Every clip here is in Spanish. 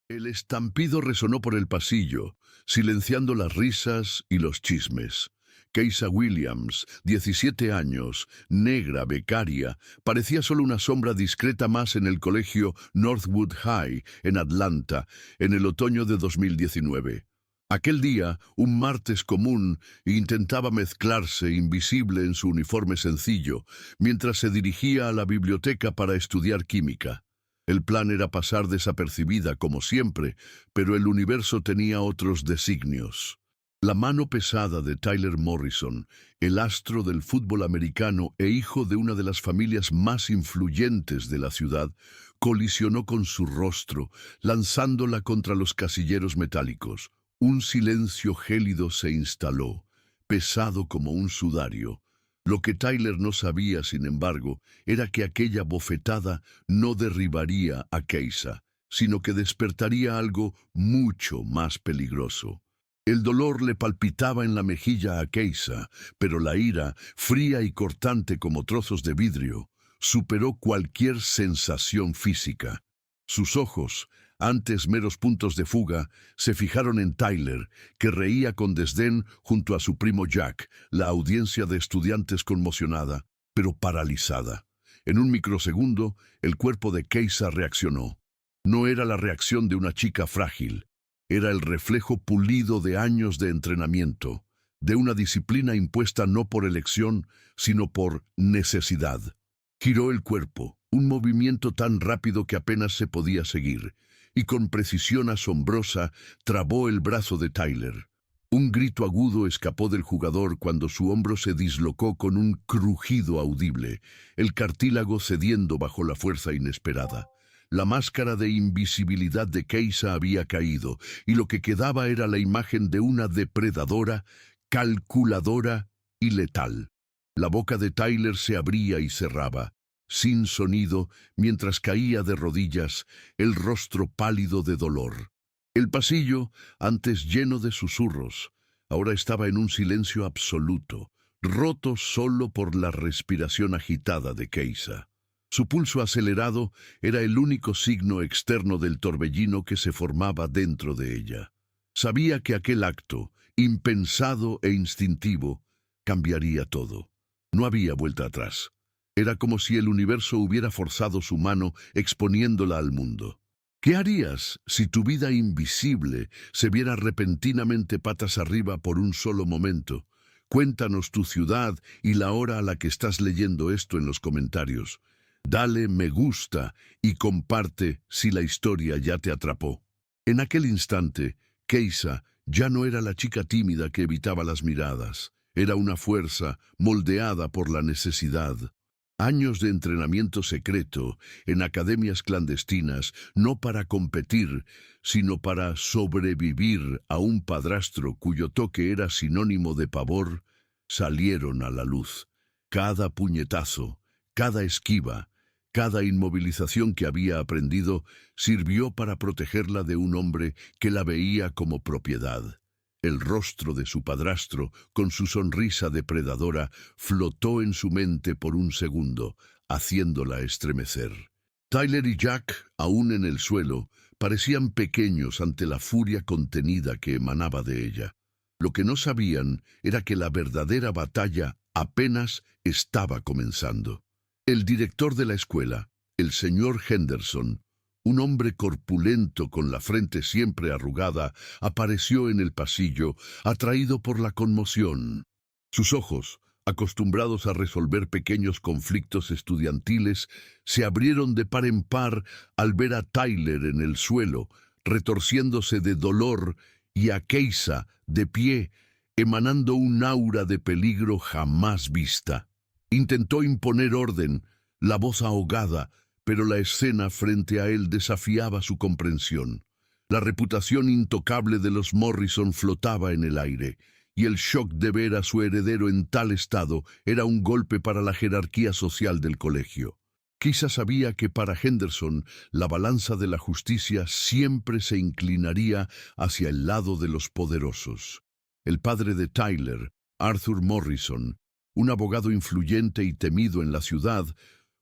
El estampido resonó por el pasillo, silenciando las risas y los chismes. Keisa Williams, 17 años, negra, becaria, parecía solo una sombra discreta más en el colegio Northwood High, en Atlanta, en el otoño de 2019. Aquel día, un martes común, intentaba mezclarse, invisible en su uniforme sencillo, mientras se dirigía a la biblioteca para estudiar química. El plan era pasar desapercibida, como siempre, pero el universo tenía otros designios. La mano pesada de Tyler Morrison, el astro del fútbol americano e hijo de una de las familias más influyentes de la ciudad, colisionó con su rostro, lanzándola contra los casilleros metálicos. Un silencio gélido se instaló, pesado como un sudario. Lo que Tyler no sabía, sin embargo, era que aquella bofetada no derribaría a Keisa, sino que despertaría algo mucho más peligroso. El dolor le palpitaba en la mejilla a Keisa, pero la ira, fría y cortante como trozos de vidrio, superó cualquier sensación física. Sus ojos, antes meros puntos de fuga, se fijaron en Tyler, que reía con desdén junto a su primo Jack, la audiencia de estudiantes conmocionada, pero paralizada. En un microsegundo, el cuerpo de Keisa reaccionó. No era la reacción de una chica frágil, era el reflejo pulido de años de entrenamiento, de una disciplina impuesta no por elección, sino por necesidad. Giró el cuerpo, un movimiento tan rápido que apenas se podía seguir, y con precisión asombrosa trabó el brazo de Tyler. Un grito agudo escapó del jugador cuando su hombro se dislocó con un crujido audible, el cartílago cediendo bajo la fuerza inesperada. La máscara de invisibilidad de Keisa había caído, y lo que quedaba era la imagen de una depredadora, calculadora y letal. La boca de Tyler se abría y cerraba, sin sonido, mientras caía de rodillas, el rostro pálido de dolor. El pasillo, antes lleno de susurros, ahora estaba en un silencio absoluto, roto solo por la respiración agitada de Keisa. Su pulso acelerado era el único signo externo del torbellino que se formaba dentro de ella. Sabía que aquel acto, impensado e instintivo, cambiaría todo. No había vuelta atrás. Era como si el universo hubiera forzado su mano exponiéndola al mundo. ¿Qué harías si tu vida invisible se viera repentinamente patas arriba por un solo momento? Cuéntanos tu ciudad y la hora a la que estás leyendo esto en los comentarios. Dale me gusta y comparte si la historia ya te atrapó. En aquel instante, Keisa ya no era la chica tímida que evitaba las miradas. Era una fuerza moldeada por la necesidad. Años de entrenamiento secreto en academias clandestinas, no para competir, sino para sobrevivir a un padrastro cuyo toque era sinónimo de pavor, salieron a la luz. Cada puñetazo, cada esquiva, cada inmovilización que había aprendido sirvió para protegerla de un hombre que la veía como propiedad. El rostro de su padrastro, con su sonrisa depredadora, flotó en su mente por un segundo, haciéndola estremecer. Tyler y Jack, aún en el suelo, parecían pequeños ante la furia contenida que emanaba de ella. Lo que no sabían era que la verdadera batalla apenas estaba comenzando. El director de la escuela, el señor Henderson, un hombre corpulento con la frente siempre arrugada, apareció en el pasillo, atraído por la conmoción. Sus ojos, acostumbrados a resolver pequeños conflictos estudiantiles, se abrieron de par en par al ver a Tyler en el suelo, retorciéndose de dolor, y a Keisa, de pie, emanando un aura de peligro jamás vista. Intentó imponer orden, la voz ahogada, pero la escena frente a él desafiaba su comprensión. La reputación intocable de los Morrison flotaba en el aire, y el shock de ver a su heredero en tal estado era un golpe para la jerarquía social del colegio. Quizá sabía que para Henderson la balanza de la justicia siempre se inclinaría hacia el lado de los poderosos. El padre de Tyler, Arthur Morrison, un abogado influyente y temido en la ciudad,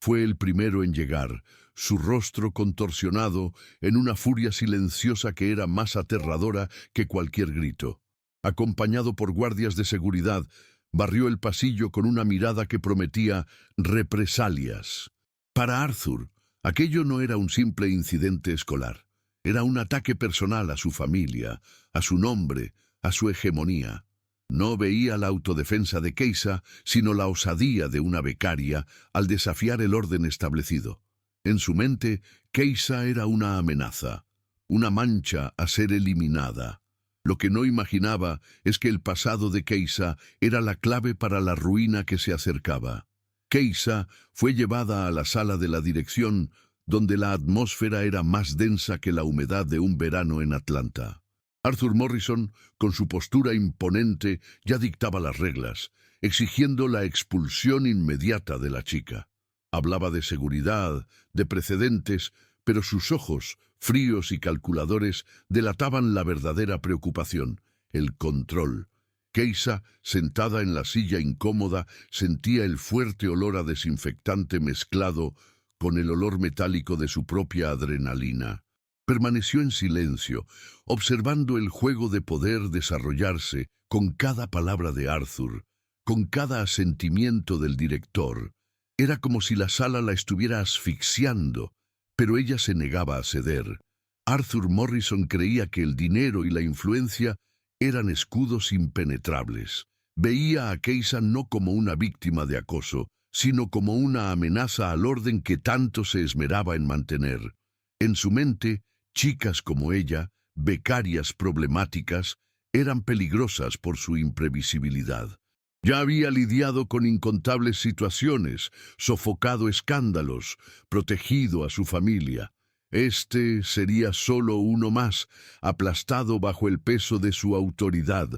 fue el primero en llegar, su rostro contorsionado en una furia silenciosa que era más aterradora que cualquier grito. Acompañado por guardias de seguridad, barrió el pasillo con una mirada que prometía represalias. Para Arthur, aquello no era un simple incidente escolar. Era un ataque personal a su familia, a su nombre, a su hegemonía. No veía la autodefensa de Keisa, sino la osadía de una becaria al desafiar el orden establecido. En su mente, Keisa era una amenaza, una mancha a ser eliminada. Lo que no imaginaba es que el pasado de Keisa era la clave para la ruina que se acercaba. Keisa fue llevada a la sala de la dirección, donde la atmósfera era más densa que la humedad de un verano en Atlanta. Arthur Morrison, con su postura imponente, ya dictaba las reglas, exigiendo la expulsión inmediata de la chica. Hablaba de seguridad, de precedentes, pero sus ojos, fríos y calculadores, delataban la verdadera preocupación, el control. Keisa, sentada en la silla incómoda, sentía el fuerte olor a desinfectante mezclado con el olor metálico de su propia adrenalina. Permaneció en silencio, observando el juego de poder desarrollarse con cada palabra de Arthur, con cada asentimiento del director. Era como si la sala la estuviera asfixiando, pero ella se negaba a ceder. Arthur Morrison creía que el dinero y la influencia eran escudos impenetrables. Veía a Keisa no como una víctima de acoso, sino como una amenaza al orden que tanto se esmeraba en mantener. En su mente, chicas como ella, becarias problemáticas, eran peligrosas por su imprevisibilidad. Ya había lidiado con incontables situaciones, sofocado escándalos, protegido a su familia. Este sería solo uno más, aplastado bajo el peso de su autoridad.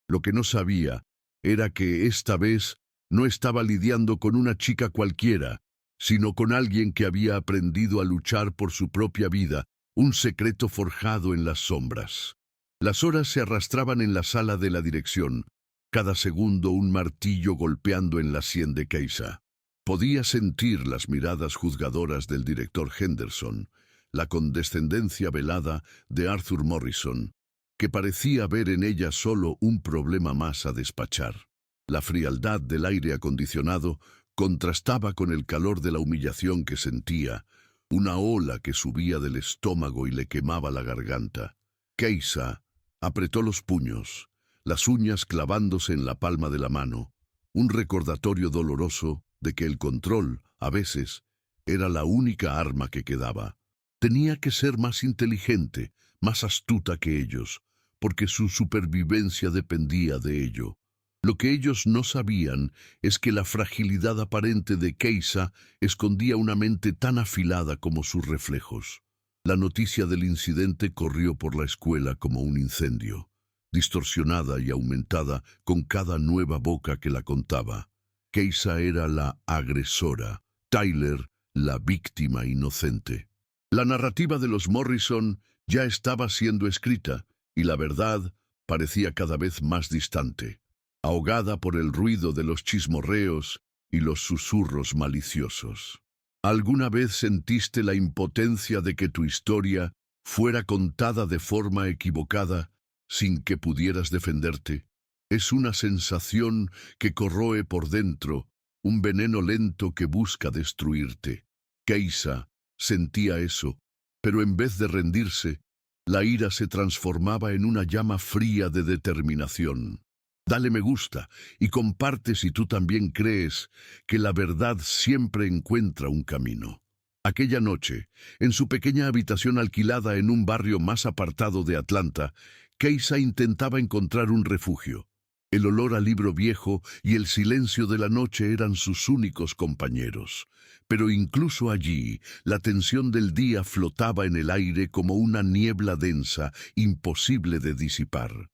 Lo que no sabía era que esta vez no estaba lidiando con una chica cualquiera, sino con alguien que había aprendido a luchar por su propia vida, un secreto forjado en las sombras. Las horas se arrastraban en la sala de la dirección, cada segundo un martillo golpeando en la sien de Keisa. Podía sentir las miradas juzgadoras del director Henderson, la condescendencia velada de Arthur Morrison, que parecía ver en ella solo un problema más a despachar. La frialdad del aire acondicionado contrastaba con el calor de la humillación que sentía, una ola que subía del estómago y le quemaba la garganta. Keisa apretó los puños, las uñas clavándose en la palma de la mano, un recordatorio doloroso de que el control, a veces, era la única arma que quedaba. Tenía que ser más inteligente, más astuta que ellos, porque su supervivencia dependía de ello. Lo que ellos no sabían es que la fragilidad aparente de Keisa escondía una mente tan afilada como sus reflejos. La noticia del incidente corrió por la escuela como un incendio, distorsionada y aumentada con cada nueva boca que la contaba. Keisa era la agresora, Tyler la víctima inocente. La narrativa de los Morrison ya estaba siendo escrita y la verdad parecía cada vez más distante, ahogada por el ruido de los chismorreos y los susurros maliciosos. ¿Alguna vez sentiste la impotencia de que tu historia fuera contada de forma equivocada sin que pudieras defenderte? Es una sensación que corroe por dentro, un veneno lento que busca destruirte. Keisa sentía eso, pero en vez de rendirse, la ira se transformaba en una llama fría de determinación. Dale me gusta y comparte si tú también crees que la verdad siempre encuentra un camino. Aquella noche, en su pequeña habitación alquilada en un barrio más apartado de Atlanta, Keisa intentaba encontrar un refugio. El olor a libro viejo y el silencio de la noche eran sus únicos compañeros. Pero incluso allí, la tensión del día flotaba en el aire como una niebla densa, imposible de disipar.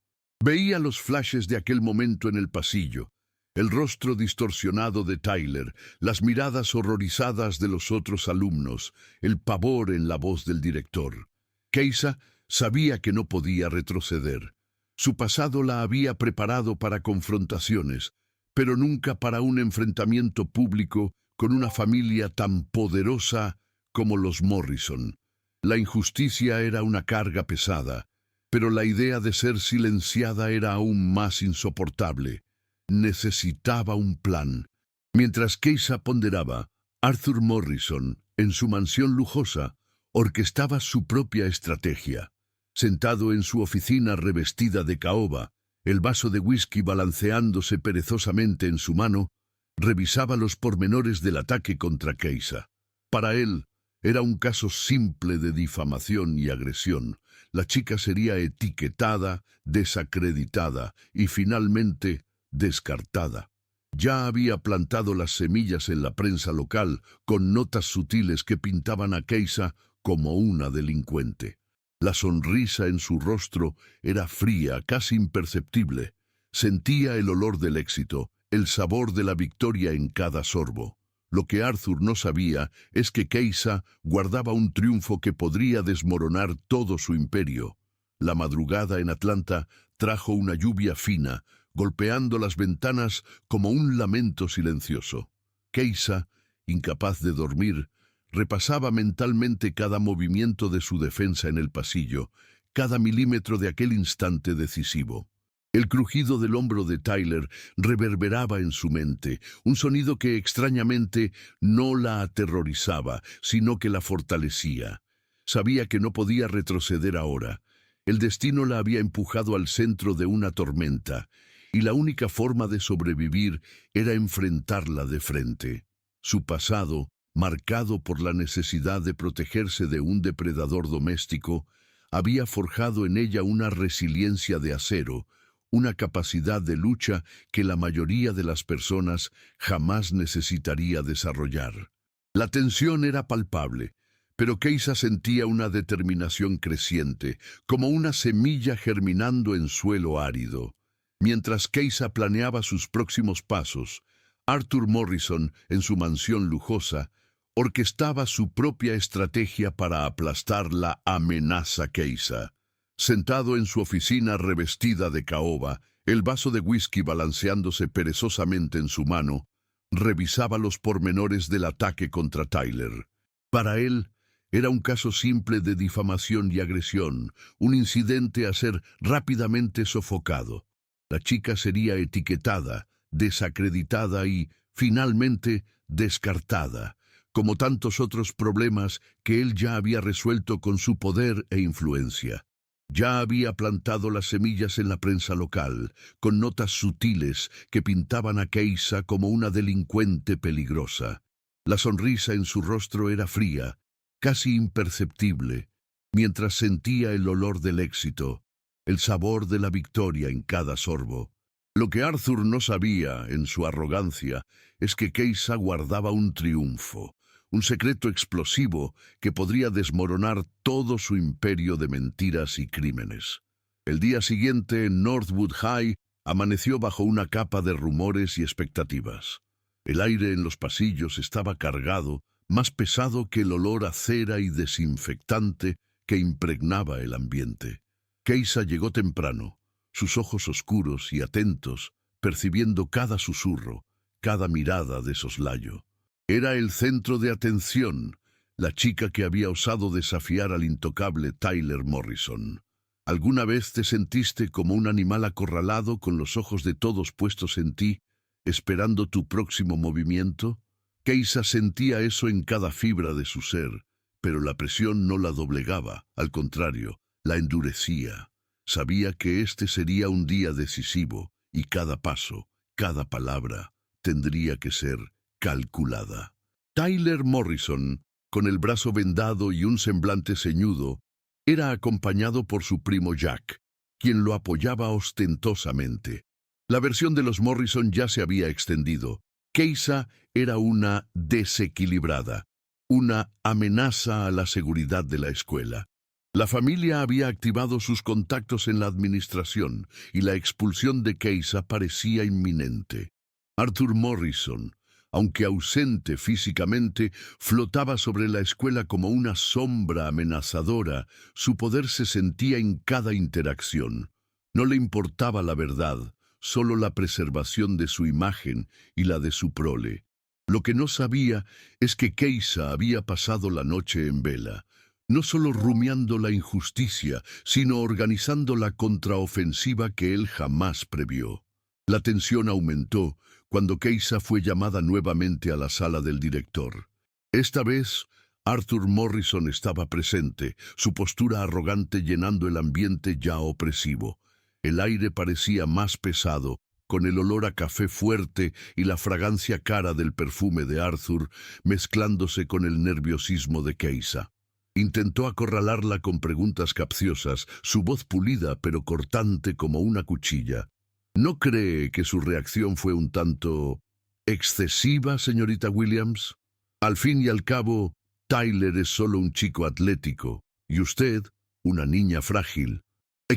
Veía los flashes de aquel momento en el pasillo, el rostro distorsionado de Tyler, las miradas horrorizadas de los otros alumnos, el pavor en la voz del director. Keisa sabía que no podía retroceder. Su pasado la había preparado para confrontaciones, pero nunca para un enfrentamiento público con una familia tan poderosa como los Morrison. La injusticia era una carga pesada, pero la idea de ser silenciada era aún más insoportable. Necesitaba un plan. Mientras Keisa ponderaba, Arthur Morrison, en su mansión lujosa, orquestaba su propia estrategia. Sentado en su oficina revestida de caoba, el vaso de whisky balanceándose perezosamente en su mano, revisaba los pormenores del ataque contra Keisa. Para él, era un caso simple de difamación y agresión. La chica sería etiquetada, desacreditada y finalmente descartada. Ya había plantado las semillas en la prensa local con notas sutiles que pintaban a Keisa como una delincuente. La sonrisa en su rostro era fría, casi imperceptible. Sentía el olor del éxito, el sabor de la victoria en cada sorbo. Lo que Arthur no sabía es que Keisa guardaba un triunfo que podría desmoronar todo su imperio. La madrugada en Atlanta trajo una lluvia fina, golpeando las ventanas como un lamento silencioso. Keisa, incapaz de dormir, repasaba mentalmente cada movimiento de su defensa en el pasillo, cada milímetro de aquel instante decisivo. El crujido del hombro de Tyler reverberaba en su mente, un sonido que extrañamente no la aterrorizaba, sino que la fortalecía. Sabía que no podía retroceder ahora. El destino la había empujado al centro de una tormenta, y la única forma de sobrevivir era enfrentarla de frente. Su pasado, marcado por la necesidad de protegerse de un depredador doméstico, había forjado en ella una resiliencia de acero, una capacidad de lucha que la mayoría de las personas jamás necesitaría desarrollar. La tensión era palpable, pero Keisa sentía una determinación creciente, como una semilla germinando en suelo árido. Mientras Keisa planeaba sus próximos pasos, Arthur Morrison, en su mansión lujosa, orquestaba su propia estrategia para aplastar la amenaza Keisa. Sentado en su oficina revestida de caoba, el vaso de whisky balanceándose perezosamente en su mano, revisaba los pormenores del ataque contra Tyler. Para él, era un caso simple de difamación y agresión, un incidente a ser rápidamente sofocado. La chica sería etiquetada, desacreditada y, finalmente, descartada, como tantos otros problemas que él ya había resuelto con su poder e influencia. Ya había plantado las semillas en la prensa local, con notas sutiles que pintaban a Keisa como una delincuente peligrosa. La sonrisa en su rostro era fría, casi imperceptible, mientras sentía el olor del éxito, el sabor de la victoria en cada sorbo. Lo que Arthur no sabía, en su arrogancia, es que Keisa guardaba un triunfo, un secreto explosivo que podría desmoronar todo su imperio de mentiras y crímenes. El día siguiente, Northwood High amaneció bajo una capa de rumores y expectativas. El aire en los pasillos estaba cargado, más pesado que el olor a cera y desinfectante que impregnaba el ambiente. Keisa llegó temprano, sus ojos oscuros y atentos, percibiendo cada susurro, cada mirada de soslayo. Era el centro de atención, la chica que había osado desafiar al intocable Tyler Morrison. ¿Alguna vez te sentiste como un animal acorralado con los ojos de todos puestos en ti, esperando tu próximo movimiento? Keisa sentía eso en cada fibra de su ser, pero la presión no la doblegaba, al contrario, la endurecía. Sabía que este sería un día decisivo, y cada paso, cada palabra, tendría que ser calculada. Tyler Morrison, con el brazo vendado y un semblante ceñudo, era acompañado por su primo Jack, quien lo apoyaba ostentosamente. La versión de los Morrison ya se había extendido. Keisa era una desequilibrada, una amenaza a la seguridad de la escuela. La familia había activado sus contactos en la administración y la expulsión de Keisa parecía inminente. Arthur Morrison, aunque ausente físicamente, flotaba sobre la escuela como una sombra amenazadora. Su poder se sentía en cada interacción. No le importaba la verdad, solo la preservación de su imagen y la de su prole. Lo que no sabía es que Keisa había pasado la noche en vela, no solo rumiando la injusticia, sino organizando la contraofensiva que él jamás previó. La tensión aumentó cuando Keisa fue llamada nuevamente a la sala del director. Esta vez, Arthur Morrison estaba presente, su postura arrogante llenando el ambiente ya opresivo. El aire parecía más pesado, con el olor a café fuerte y la fragancia cara del perfume de Arthur mezclándose con el nerviosismo de Keisa. Intentó acorralarla con preguntas capciosas, su voz pulida pero cortante como una cuchilla. ¿No cree que su reacción fue un tanto excesiva, señorita Williams? Al fin y al cabo, Tyler es solo un chico atlético, y usted, una niña frágil.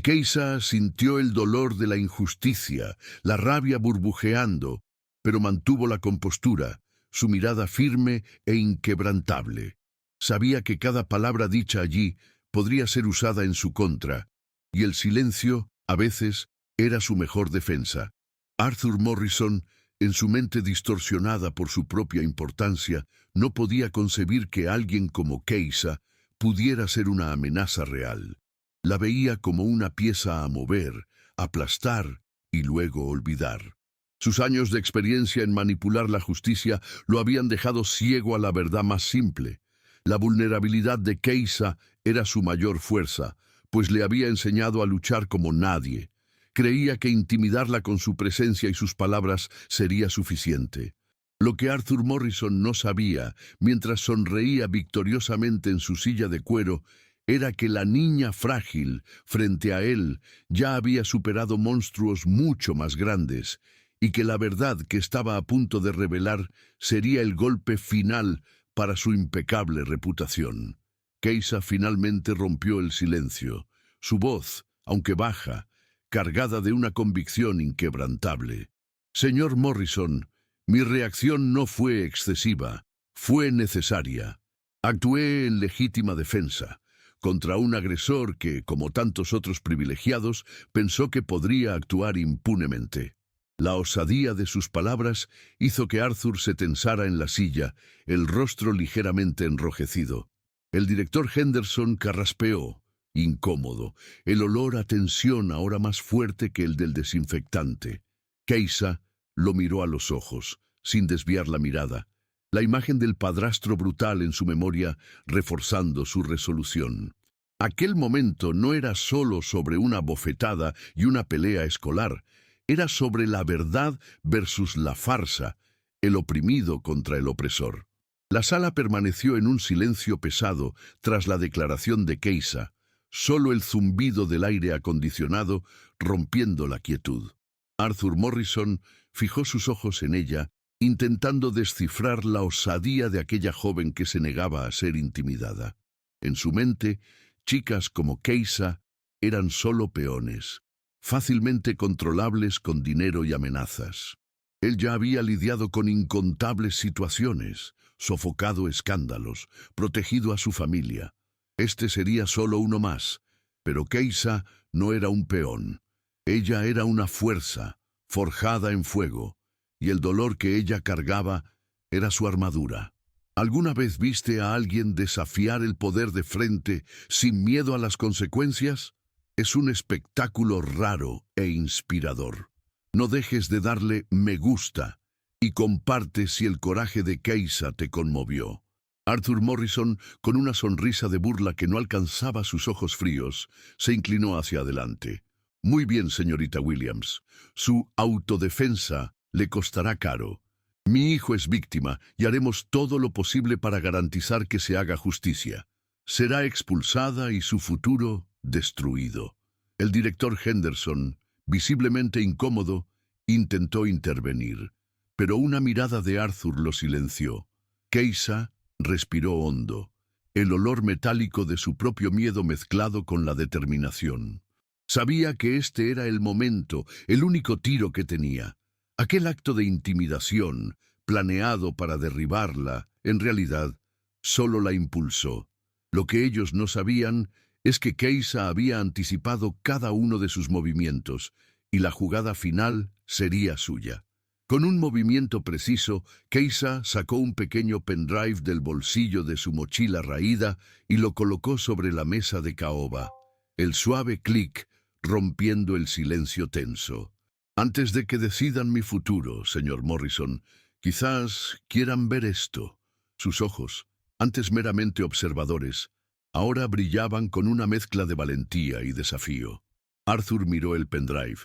Keisa sintió el dolor de la injusticia, la rabia burbujeando, pero mantuvo la compostura, su mirada firme e inquebrantable. Sabía que cada palabra dicha allí podría ser usada en su contra, y el silencio, a veces, era su mejor defensa. Arthur Morrison, en su mente distorsionada por su propia importancia, no podía concebir que alguien como Keisa pudiera ser una amenaza real. La veía como una pieza a mover, aplastar y luego olvidar. Sus años de experiencia en manipular la justicia lo habían dejado ciego a la verdad más simple. La vulnerabilidad de Keisa era su mayor fuerza, pues le había enseñado a luchar como nadie. Creía que intimidarla con su presencia y sus palabras sería suficiente. Lo que Arthur Morrison no sabía, mientras sonreía victoriosamente en su silla de cuero, era que la niña frágil, frente a él, ya había superado monstruos mucho más grandes, y que la verdad que estaba a punto de revelar sería el golpe final para su impecable reputación. Keisa finalmente rompió el silencio. Su voz, aunque baja, cargada de una convicción inquebrantable. Señor Morrison, mi reacción no fue excesiva, fue necesaria. Actué en legítima defensa, contra un agresor que, como tantos otros privilegiados, pensó que podría actuar impunemente. La osadía de sus palabras hizo que Arthur se tensara en la silla, el rostro ligeramente enrojecido. El director Henderson carraspeó, incómodo, el olor a tensión ahora más fuerte que el del desinfectante. Keisa lo miró a los ojos, sin desviar la mirada, la imagen del padrastro brutal en su memoria reforzando su resolución. Aquel momento no era solo sobre una bofetada y una pelea escolar, era sobre la verdad versus la farsa, el oprimido contra el opresor. La sala permaneció en un silencio pesado tras la declaración de Keisa, solo el zumbido del aire acondicionado rompiendo la quietud. Arthur Morrison fijó sus ojos en ella, intentando descifrar la osadía de aquella joven que se negaba a ser intimidada. En su mente, chicas como Keisa eran solo peones, fácilmente controlables con dinero y amenazas. Él ya había lidiado con incontables situaciones, sofocado escándalos, protegido a su familia. Este sería solo uno más, pero Keisa no era un peón. Ella era una fuerza, forjada en fuego, y el dolor que ella cargaba era su armadura. ¿Alguna vez viste a alguien desafiar el poder de frente sin miedo a las consecuencias? Es un espectáculo raro e inspirador. No dejes de darle me gusta y comparte si el coraje de Keisa te conmovió. Arthur Morrison, con una sonrisa de burla que no alcanzaba sus ojos fríos, se inclinó hacia adelante. Muy bien, señorita Williams. Su autodefensa le costará caro. Mi hijo es víctima y haremos todo lo posible para garantizar que se haga justicia. Será expulsada y su futuro destruido. El director Henderson, visiblemente incómodo, intentó intervenir, pero una mirada de Arthur lo silenció. Keisa respiró hondo, el olor metálico de su propio miedo mezclado con la determinación. Sabía que este era el momento, el único tiro que tenía. Aquel acto de intimidación, planeado para derribarla, en realidad, solo la impulsó. Lo que ellos no sabían es que Keisa había anticipado cada uno de sus movimientos, y la jugada final sería suya. Con un movimiento preciso, Keisa sacó un pequeño pendrive del bolsillo de su mochila raída y lo colocó sobre la mesa de caoba. El suave clic rompiendo el silencio tenso. Antes de que decidan mi futuro, señor Morrison, quizás quieran ver esto. Sus ojos, antes meramente observadores, ahora brillaban con una mezcla de valentía y desafío. Arthur miró el pendrive,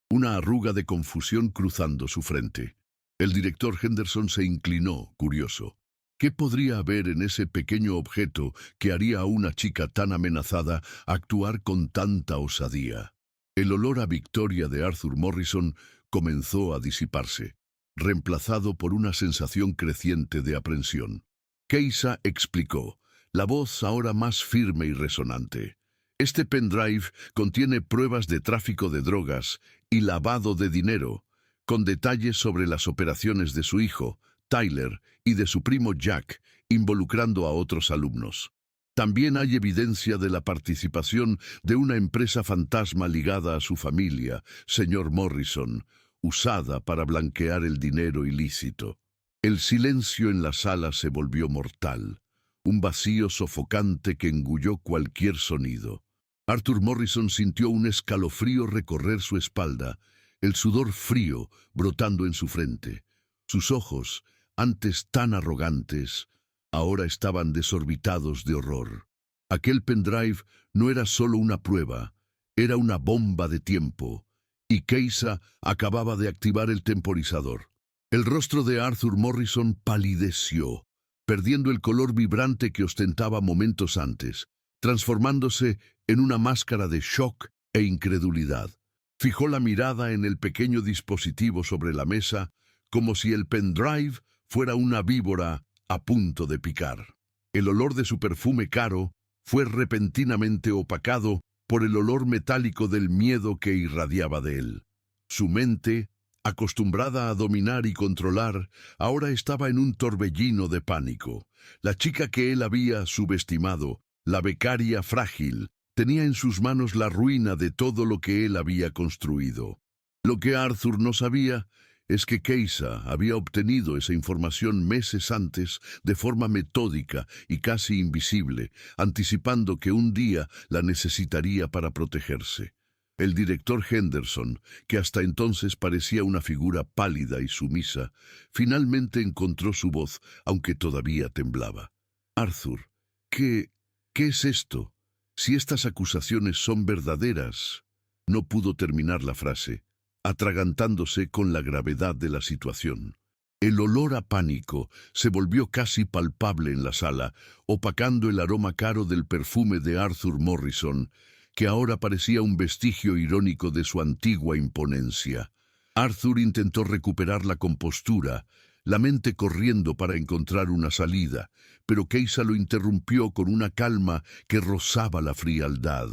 una arruga de confusión cruzando su frente. El director Henderson se inclinó, curioso. ¿Qué podría haber en ese pequeño objeto que haría a una chica tan amenazada actuar con tanta osadía? El olor a victoria de Arthur Morrison comenzó a disiparse, reemplazado por una sensación creciente de aprensión. Keisa explicó, la voz ahora más firme y resonante. Este pendrive contiene pruebas de tráfico de drogas y lavado de dinero, con detalles sobre las operaciones de su hijo, Tyler, y de su primo Jack, involucrando a otros alumnos. También hay evidencia de la participación de una empresa fantasma ligada a su familia, señor Morrison, usada para blanquear el dinero ilícito. El silencio en la sala se volvió mortal, un vacío sofocante que engulló cualquier sonido. Arthur Morrison sintió un escalofrío recorrer su espalda, el sudor frío brotando en su frente. Sus ojos, antes tan arrogantes, ahora estaban desorbitados de horror. Aquel pendrive no era solo una prueba, era una bomba de tiempo, y Keisa acababa de activar el temporizador. El rostro de Arthur Morrison palideció, perdiendo el color vibrante que ostentaba momentos antes, transformándose en una máscara de shock e incredulidad. Fijó la mirada en el pequeño dispositivo sobre la mesa, como si el pendrive fuera una víbora a punto de picar. El olor de su perfume caro fue repentinamente opacado por el olor metálico del miedo que irradiaba de él. Su mente, acostumbrada a dominar y controlar, ahora estaba en un torbellino de pánico. La chica que él había subestimado, la becaria frágil, tenía en sus manos la ruina de todo lo que él había construido. Lo que Arthur no sabía es que Keisa había obtenido esa información meses antes de forma metódica y casi invisible, anticipando que un día la necesitaría para protegerse. El director Henderson, que hasta entonces parecía una figura pálida y sumisa, finalmente encontró su voz, aunque todavía temblaba. Arthur, ¿qué es esto? Si estas acusaciones son verdaderas. No pudo terminar la frase, atragantándose con la gravedad de la situación. El olor a pánico se volvió casi palpable en la sala, opacando el aroma caro del perfume de Arthur Morrison, que ahora parecía un vestigio irónico de su antigua imponencia. Arthur intentó recuperar la compostura, la mente corriendo para encontrar una salida, pero Keisa lo interrumpió con una calma que rozaba la frialdad.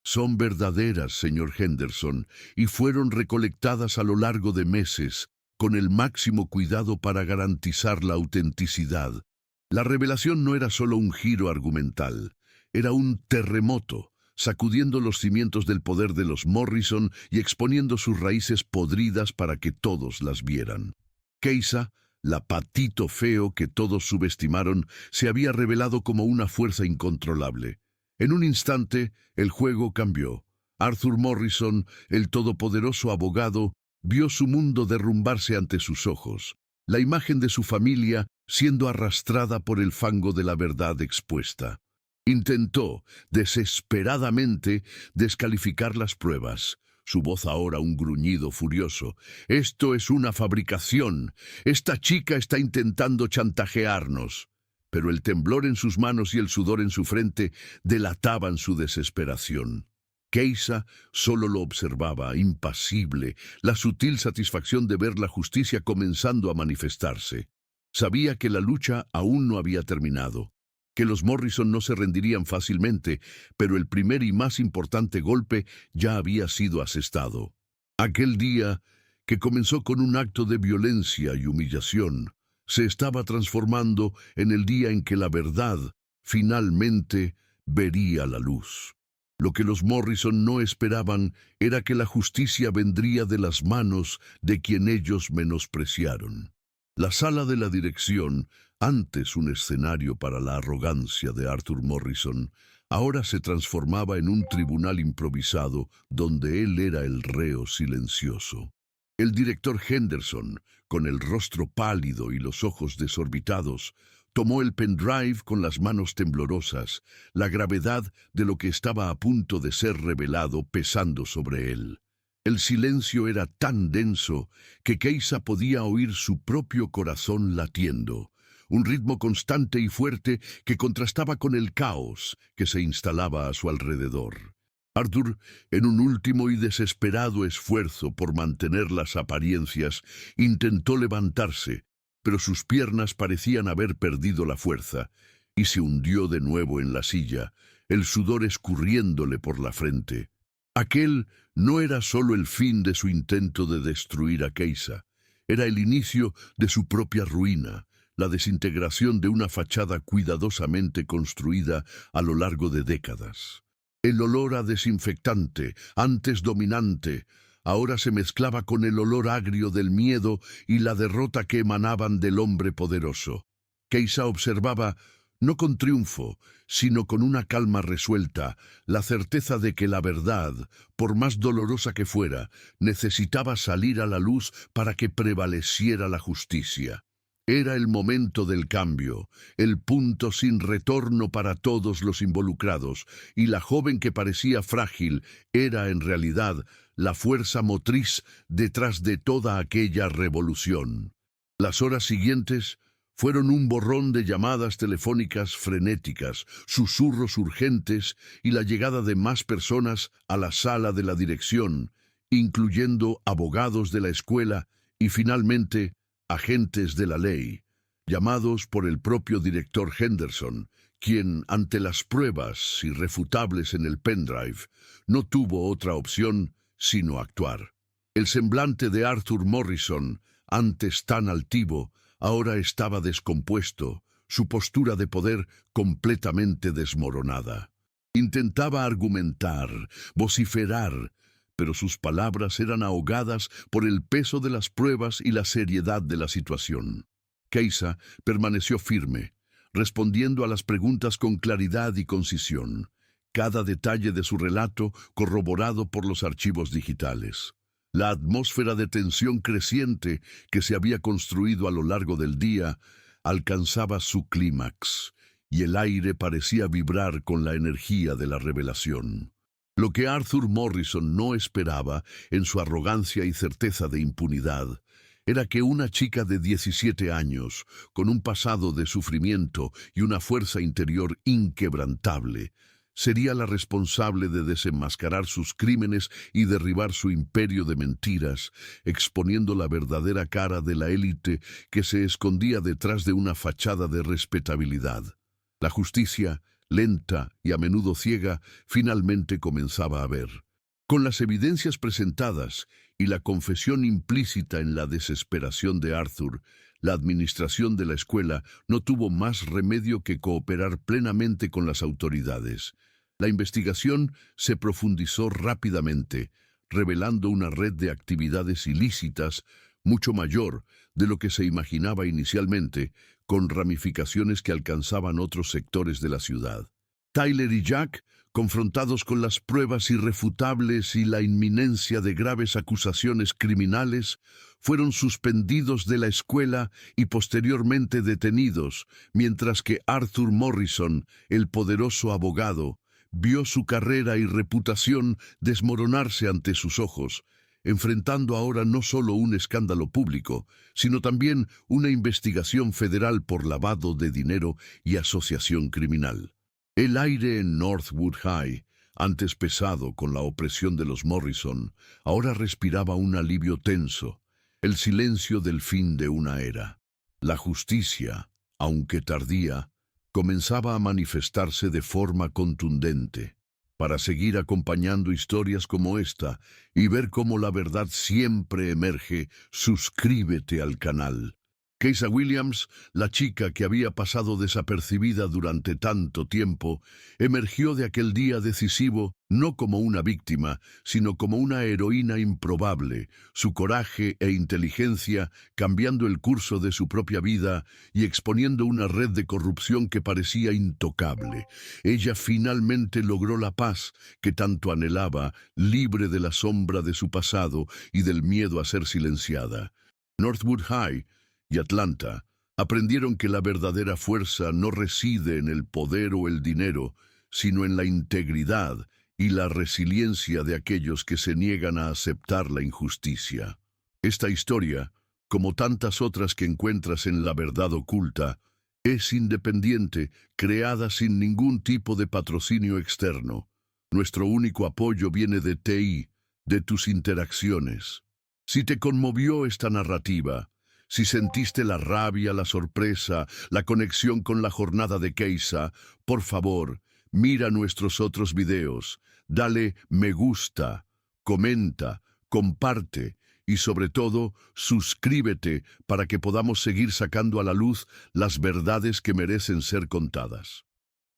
Son verdaderas, señor Henderson, y fueron recolectadas a lo largo de meses, con el máximo cuidado para garantizar la autenticidad. La revelación no era solo un giro argumental, era un terremoto, sacudiendo los cimientos del poder de los Morrison y exponiendo sus raíces podridas para que todos las vieran. Keisa, la patito feo que todos subestimaron, se había revelado como una fuerza incontrolable. En un instante, el juego cambió. Arthur Morrison, el todopoderoso abogado, vio su mundo derrumbarse ante sus ojos, la imagen de su familia siendo arrastrada por el fango de la verdad expuesta. Intentó, desesperadamente, descalificar las pruebas. Su voz ahora un gruñido furioso. «Esto es una fabricación. Esta chica está intentando chantajearnos». Pero el temblor en sus manos y el sudor en su frente delataban su desesperación. Keisa solo lo observaba, impasible, la sutil satisfacción de ver la justicia comenzando a manifestarse. Sabía que la lucha aún no había terminado, que los Morrison no se rendirían fácilmente, pero el primer y más importante golpe ya había sido asestado. Aquel día, que comenzó con un acto de violencia y humillación, se estaba transformando en el día en que la verdad finalmente vería la luz. Lo que los Morrison no esperaban era que la justicia vendría de las manos de quien ellos menospreciaron. La sala de la dirección, antes un escenario para la arrogancia de Arthur Morrison, ahora se transformaba en un tribunal improvisado donde él era el reo silencioso. El director Henderson, con el rostro pálido y los ojos desorbitados, tomó el pendrive con las manos temblorosas, la gravedad de lo que estaba a punto de ser revelado pesando sobre él. El silencio era tan denso que Keisa podía oír su propio corazón latiendo, un ritmo constante y fuerte que contrastaba con el caos que se instalaba a su alrededor. Arthur, en un último y desesperado esfuerzo por mantener las apariencias, intentó levantarse, pero sus piernas parecían haber perdido la fuerza, y se hundió de nuevo en la silla, el sudor escurriéndole por la frente. Aquel no era solo el fin de su intento de destruir a Keisa, era el inicio de su propia ruina, la desintegración de una fachada cuidadosamente construida a lo largo de décadas. El olor a desinfectante, antes dominante, ahora se mezclaba con el olor agrio del miedo y la derrota que emanaban del hombre poderoso. Keisa observaba, no con triunfo, sino con una calma resuelta, la certeza de que la verdad, por más dolorosa que fuera, necesitaba salir a la luz para que prevaleciera la justicia. Era el momento del cambio, el punto sin retorno para todos los involucrados, y la joven que parecía frágil era en realidad la fuerza motriz detrás de toda aquella revolución. Las horas siguientes fueron un borrón de llamadas telefónicas frenéticas, susurros urgentes y la llegada de más personas a la sala de la dirección, incluyendo abogados de la escuela y finalmente agentes de la ley, llamados por el propio director Henderson, quien, ante las pruebas irrefutables en el pendrive, no tuvo otra opción sino actuar. El semblante de Arthur Morrison, antes tan altivo, ahora estaba descompuesto, su postura de poder completamente desmoronada. Intentaba argumentar, vociferar, pero sus palabras eran ahogadas por el peso de las pruebas y la seriedad de la situación. Keisa permaneció firme, respondiendo a las preguntas con claridad y concisión, cada detalle de su relato corroborado por los archivos digitales. La atmósfera de tensión creciente que se había construido a lo largo del día alcanzaba su clímax, y el aire parecía vibrar con la energía de la revelación. Lo que Arthur Morrison no esperaba, en su arrogancia y certeza de impunidad, era que una chica de 17 años, con un pasado de sufrimiento y una fuerza interior inquebrantable, sería la responsable de desenmascarar sus crímenes y derribar su imperio de mentiras, exponiendo la verdadera cara de la élite que se escondía detrás de una fachada de respetabilidad. La justicia, lenta y a menudo ciega, finalmente comenzaba a ver. Con las evidencias presentadas y la confesión implícita en la desesperación de Arthur, la administración de la escuela no tuvo más remedio que cooperar plenamente con las autoridades. La investigación se profundizó rápidamente, revelando una red de actividades ilícitas mucho mayor de lo que se imaginaba inicialmente, con ramificaciones que alcanzaban otros sectores de la ciudad. Tyler y Jack, confrontados con las pruebas irrefutables y la inminencia de graves acusaciones criminales, fueron suspendidos de la escuela y posteriormente detenidos, mientras que Arthur Morrison, el poderoso abogado, vio su carrera y reputación desmoronarse ante sus ojos, enfrentando ahora no solo un escándalo público, sino también una investigación federal por lavado de dinero y asociación criminal. El aire en Northwood High, antes pesado con la opresión de los Morrison, ahora respiraba un alivio tenso, el silencio del fin de una era. La justicia, aunque tardía, comenzaba a manifestarse de forma contundente. Para seguir acompañando historias como esta y ver cómo la verdad siempre emerge, suscríbete al canal. Keisa Williams, la chica que había pasado desapercibida durante tanto tiempo, emergió de aquel día decisivo no como una víctima, sino como una heroína improbable, su coraje e inteligencia cambiando el curso de su propia vida y exponiendo una red de corrupción que parecía intocable. Ella finalmente logró la paz que tanto anhelaba, libre de la sombra de su pasado y del miedo a ser silenciada. Northwood High y Atlanta aprendieron que la verdadera fuerza no reside en el poder o el dinero, sino en la integridad y la resiliencia de aquellos que se niegan a aceptar la injusticia. Esta historia, como tantas otras que encuentras en La Verdad Oculta, es independiente, creada sin ningún tipo de patrocinio externo. Nuestro único apoyo viene de ti, de tus interacciones. Si te conmovió esta narrativa, si sentiste la rabia, la sorpresa, la conexión con la jornada de Keisa, por favor, mira nuestros otros videos, dale me gusta, comenta, comparte y sobre todo, suscríbete para que podamos seguir sacando a la luz las verdades que merecen ser contadas.